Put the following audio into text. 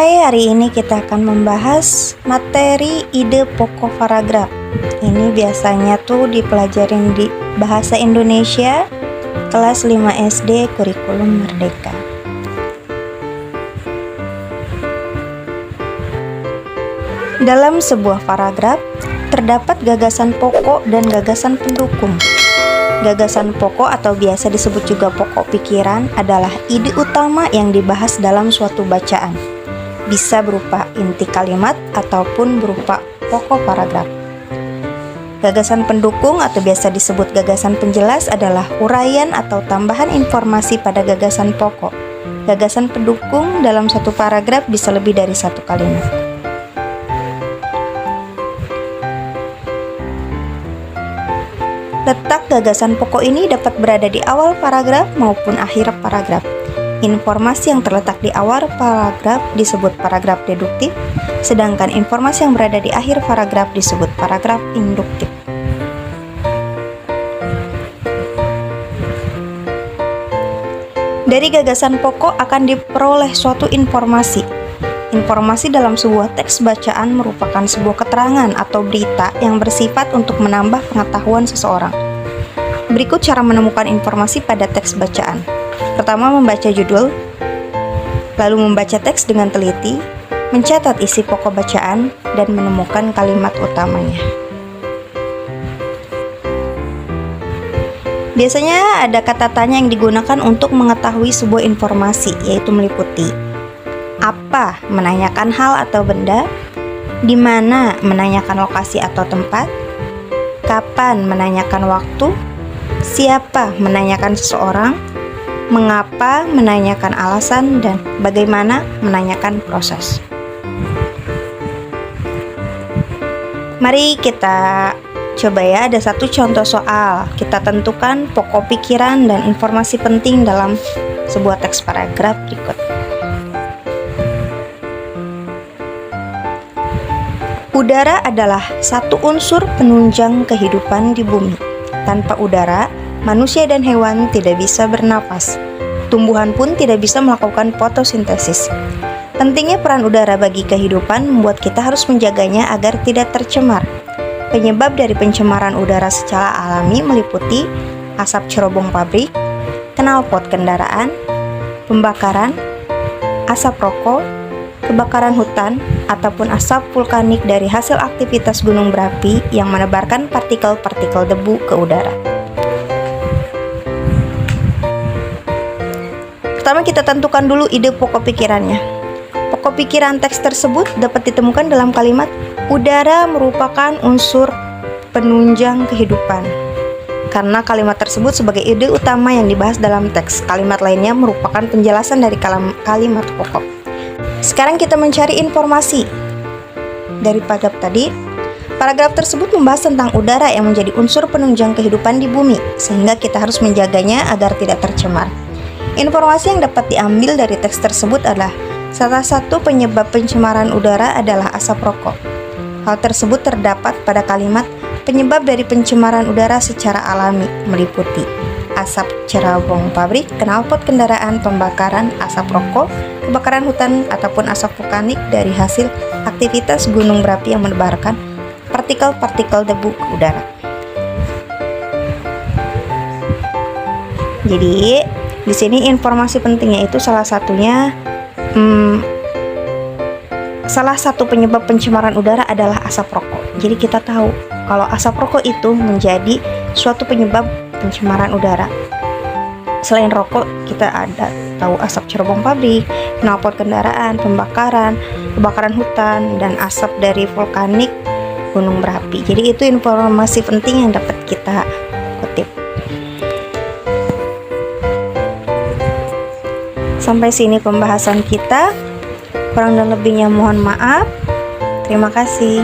Hari ini kita akan membahas materi ide pokok paragraf. Ini biasanya tuh dipelajarin di Bahasa Indonesia kelas 5 SD kurikulum Merdeka. Dalam sebuah paragraf terdapat gagasan pokok dan gagasan pendukung. Gagasan pokok atau biasa disebut juga pokok pikiran adalah ide utama yang dibahas dalam suatu bacaan. Bisa berupa inti kalimat ataupun berupa pokok paragraf. Gagasan pendukung atau biasa disebut gagasan penjelas adalah uraian atau tambahan informasi pada gagasan pokok. Gagasan pendukung dalam satu paragraf bisa lebih dari satu kalimat. Letak gagasan pokok ini dapat berada di awal paragraf maupun akhir paragraf. Informasi yang terletak di awal paragraf disebut paragraf deduktif, sedangkan informasi yang berada di akhir paragraf disebut paragraf induktif. Dari gagasan pokok akan diperoleh suatu informasi. Informasi dalam sebuah teks bacaan merupakan sebuah keterangan atau berita yang bersifat untuk menambah pengetahuan seseorang. Berikut cara menemukan informasi pada teks bacaan. Pertama, membaca judul, lalu membaca teks dengan teliti, mencatat isi pokok bacaan, dan menemukan kalimat utamanya. Biasanya ada kata tanya yang digunakan untuk mengetahui sebuah informasi, yaitu meliputi apa, menanyakan hal atau benda, di mana, menanyakan lokasi atau tempat, kapan, menanyakan waktu, siapa, menanyakan seseorang, mengapa, menanyakan alasan, dan bagaimana, menanyakan proses. Mari kita coba ya, ada satu contoh soal. Kita tentukan pokok pikiran dan informasi penting dalam sebuah teks paragraf berikut. Udara adalah satu unsur penunjang kehidupan di bumi. Tanpa udara, manusia dan hewan tidak bisa bernapas. Tumbuhan pun tidak bisa melakukan fotosintesis. Pentingnya peran udara bagi kehidupan membuat kita harus menjaganya agar tidak tercemar. Penyebab dari pencemaran udara secara alami meliputi asap cerobong pabrik, knalpot kendaraan, pembakaran, asap rokok, kebakaran hutan, ataupun asap vulkanik dari hasil aktivitas gunung berapi yang menebarkan partikel-partikel debu ke udara. Pertama, kita tentukan dulu ide pokok pikirannya. Pokok pikiran teks tersebut dapat ditemukan dalam kalimat udara merupakan unsur penunjang kehidupan. Karena kalimat tersebut sebagai ide utama yang dibahas dalam teks, kalimat lainnya merupakan penjelasan dari kalimat pokok. Sekarang kita mencari informasi dari paragraf tadi. Paragraf tersebut membahas tentang udara yang menjadi unsur penunjang kehidupan di bumi, sehingga kita harus menjaganya agar tidak tercemar. Informasi yang dapat diambil dari teks tersebut adalah salah satu penyebab pencemaran udara adalah asap rokok. Hal tersebut terdapat pada kalimat penyebab dari pencemaran udara secara alami, meliputi asap cerobong pabrik, knalpot kendaraan, pembakaran, asap rokok, kebakaran hutan, ataupun asap vulkanik dari hasil aktivitas gunung berapi yang menebarkan partikel-partikel debu ke udara. Jadi, di sini informasi pentingnya itu salah satunya salah satu penyebab pencemaran udara adalah asap rokok. Jadi kita tahu kalau asap rokok itu menjadi suatu penyebab pencemaran udara. Selain rokok, kita ada tahu asap cerobong pabrik, knalpot kendaraan, pembakaran, kebakaran hutan, dan asap dari vulkanik gunung berapi. Jadi itu informasi penting yang dapat kita kutip. Sampai sini pembahasan kita. Kurang dan lebihnya mohon maaf. Terima kasih.